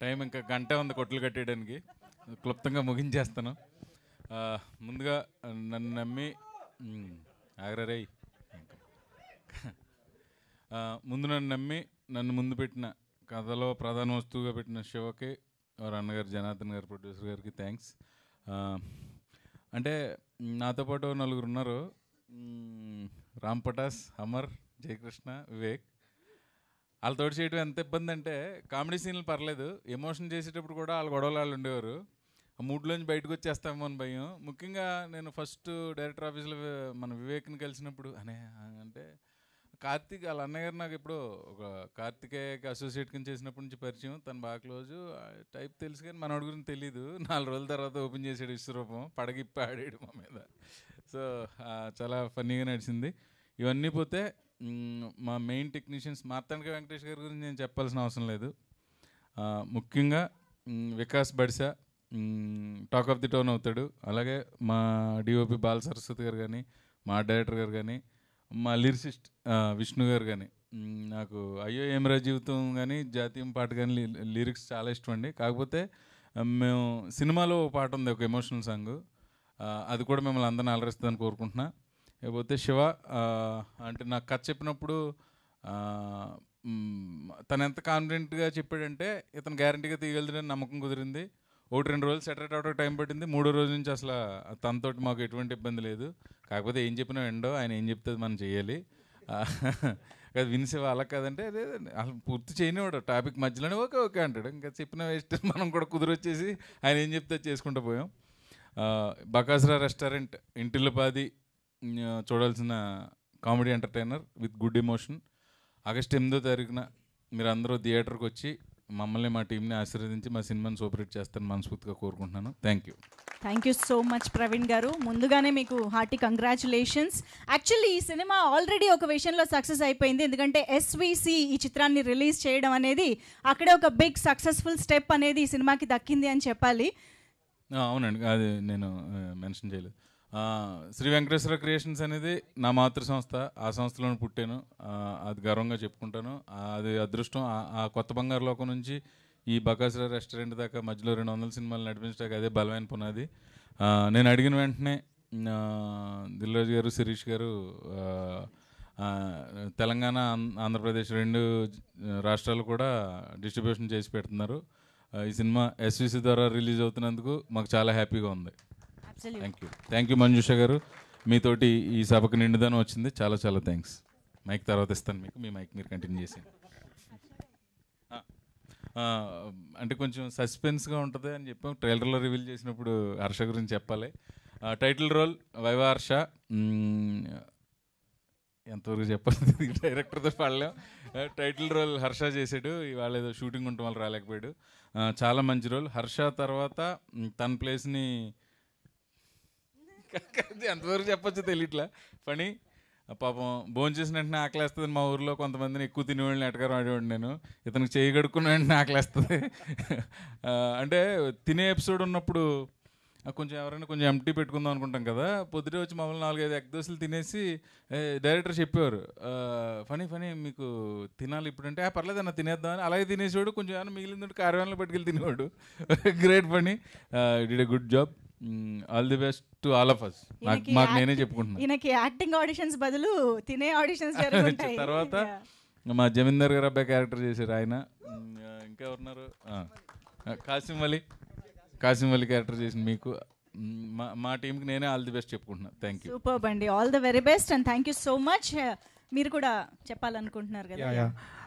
Time ఇంకా గంట ఉంది కొట్లు కట్టేయడానికి. క్లుప్తంగా ముగించేస్తాను. ముందుగా నన్ను నమ్మి ఆగ్రరే ముందు నన్ను నమ్మి నన్ను ముందు పెట్టిన కథలో ప్రధాన వస్తువుగా పెట్టిన శివకి వారు అన్నగారు జనార్దన్ గారు ప్రొడ్యూసర్ గారికి థ్యాంక్స్. అంటే నాతో పాటు నలుగురు ఉన్నారు. రామ్ పటాస్, అమర్, జయకృష్ణ, వివేక్. వాళ్ళతో చేయడం ఎంత ఇబ్బంది అంటే కామెడీ సీన్లు పర్లేదు, ఎమోషన్ చేసేటప్పుడు కూడా వాళ్ళ గొడవలు వాళ్ళు ఉండేవారు. ఆ మూడ్లోంచి బయటకు వచ్చేస్తామో అని భయం. ముఖ్యంగా నేను ఫస్ట్ డైరెక్టర్ ఆఫీస్లో మన వివేక్ని కలిసినప్పుడు అంటే కార్తీక్ వాళ్ళ అన్నగారు నాకు ఎప్పుడో ఒక కార్తికేయకి అసోసియేట్ కింద చేసినప్పటి నుంచి పరిచయం. తను బాగా క్లోజు టైప్ తెలుసు కానీ మనోడి గురించి తెలీదు. 4 రోజుల తర్వాత ఓపెన్ చేసాడు విశ్వరూపం, పడగిప్పి ఆడాడు మా మీద. సో చాలా ఫన్నీగా నడిచింది. ఇవన్నీ పోతే మా మెయిన్ టెక్నీషియన్స్ మార్తాండ వెంకటేష్ గారి గురించి నేను చెప్పాల్సిన అవసరం లేదు. ముఖ్యంగా Vikas Badisa talk of the town అవుతాడు. అలాగే మా డిఓపి బాల సరస్వతి గారు కానీ, మా డైరెక్టర్ గారు కానీ, మా లిరిసిస్ట్ విష్ణు గారు కానీ. నాకు అయ్యో ఏమరా జీవితం కానీ, జాతీయం పాట కానీ లిరిక్స్ చాలా ఇష్టం అండి. కాకపోతే మేము సినిమాలో ఒక పాట ఉంది, ఒక ఎమోషనల్ సాంగ్, అది కూడా మిమ్మల్ని అందరిని అలరిస్తుందని కోరుకుంటున్నా. లేకపోతే శివ అంటే నాకు కథ చెప్పినప్పుడు తను ఎంత కాన్ఫిడెంట్గా చెప్పాడంటే ఇతను గ్యారంటీగా తీయగలుగుతాడని నమ్మకం కుదిరింది. 1-2 రోజులు సెటరేట్ అవడానికి టైం పట్టింది. 3వ రోజు నుంచి అసలు తనతోటి మాకు ఎటువంటి ఇబ్బంది లేదు. కాకపోతే ఏం చెప్పినా ఎండో, ఆయన ఏం చెప్తే మనం చేయాలి. అది వినిసేవా అలా కాదంటే అదే అసలు పూర్తి చేయనివాడు. టాపిక్ మధ్యలోనే ఓకే ఓకే అంటాడు. ఇంకా చెప్పిన వేస్ట్. మనం కూడా కుదిరొచ్చేసి ఆయన ఏం చెప్తే చేసుకుంటూ పోయాం. బకాసురా రెస్టారెంట్ ఇంటిల్లిపాది చూడాల్సిన comedy entertainer with good emotion. August 8వ తారీఖున మీరు అందరూ థియేటర్కి వచ్చి మమ్మల్ని మా టీంని ఆశీర్వదించి మా సినిమాని సూపర్ హిట్ చేస్తారని మనస్ఫూర్తిగా కోరుకుంటున్నాను. Thank you so much Praveen గారు. ముందుగానే మీకు హార్టీ కంగ్రాచులేషన్స్. యాక్చువల్లీ ఈ సినిమా ఆల్రెడీ ఒక విషయంలో సక్సెస్ అయిపోయింది. ఎందుకంటే ఎస్విసి ఈ చిత్రాన్ని రిలీజ్ చేయడం అనేది అక్కడే ఒక బిగ్ సక్సెస్ఫుల్ స్టెప్ అనేది ఈ సినిమాకి దక్కింది అని చెప్పాలి. అవునండి, అది నేను మెన్షన్ చేయలేదు. శ్రీ వెంకటేశ్వర క్రియేషన్స్ అనేది నా మాతృ సంస్థ. ఆ సంస్థలోనే పుట్టాను. అది గర్వంగా చెప్పుకుంటాను. అది అదృష్టం. ఆ కొత్త బంగారు లోకం నుంచి ఈ బకాసురా రెస్టారెంట్ దాకా మధ్యలో 200 సినిమాలు నడిపించడానికి అదే బలమైన పునాది. నేను అడిగిన వెంటనే దిల్ రాజు గారు, శిరీష్ గారు తెలంగాణ, ఆంధ్రప్రదేశ్ 2 రాష్ట్రాలు కూడా డిస్ట్రిబ్యూషన్ చేసి పెడుతున్నారు. ఈ సినిమా ఎస్విసి ద్వారా రిలీజ్ అవుతున్నందుకు మాకు చాలా హ్యాపీగా ఉంది. థ్యాంక్ యూ మంజుష గారు. మీతోటి ఈ సభకు నిండుదనం వచ్చింది. చాలా చాలా థ్యాంక్స్. మైక్ తర్వాత ఇస్తాను మీకు. మీ మైక్ మీరు కంటిన్యూ చేసేయండి. అంటే కొంచెం సస్పెన్స్గా ఉంటుంది అని చెప్పాం. ట్రైలర్లో రివీల్ చేసినప్పుడు హర్ష గురించి చెప్పాలి. Title role Viva Harsha. ఎంతవరకు చెప్పాలి, డైరెక్టర్తో పడలేం. టైటిల్ రోల్ హర్ష చేశాడు. ఇవాళ ఏదో షూటింగ్ ఉండటం వల్ల రాలేకపోయాడు. చాలా మంచి రోల్. హర్ష తర్వాత తన ప్లేస్ని ఎంతవరకు చెప్పొచ్చో తెలియట్లా. పని పాపం భోజనం చేసిన వెంటనే ఆకలేస్తుంది. మా ఊర్లో కొంతమందిని ఎక్కువ తినేవాళ్ళని ఎటకారం ఆడేవాడు నేను. ఇతనికి చేయి కడుక్కున్న వెంటనే ఆకలేస్తుంది. అంటే తినే ఎపిసోడ్ ఉన్నప్పుడు కొంచెం ఎవరైనా కొంచెం ఎంటీ పెట్టుకుందాం అనుకుంటాం కదా. పొద్దుటే వచ్చి మమ్మల్ని 4-5 ఎగ్ దోశలు తినేసి డైరెక్టర్ చెప్పేవారు, ఫనీ మీకు తినాలి ఇప్పుడంటే పర్లేదు అన్న తినేద్దామని. అలాగే తినేసేవాడు. కొంచెం ఏమైనా మిగిలిందంటే కార్యాలయంలో పట్టుకెళ్ళి తినేవాడు. Great funny. Did a good job. All the best to all of us. మాకు నేనే చెప్పుకుంటున్నాను. ఈయనకి యాక్టింగ్ ఆడిషన్స్ బదులు తినే ఆడిషన్స్ జరుగుతాయి. తర్వాత మా జమీందార్ గారు అబ్బాయి క్యారెక్టర్ చేశారు ఆయన. ఇంకా ఉన్నారు కాసిం అలీ క్యారెక్టర్ చేసిన మీకు, మా టీంకి నేనే ఆల్ ది బెస్ట్ చెప్పుకుంటున్నాను. Thank you. సూపర్ అండి. All the very best and thank you so much. మీరు కూడా చెప్పాలనుకుంటున్నారు కదా?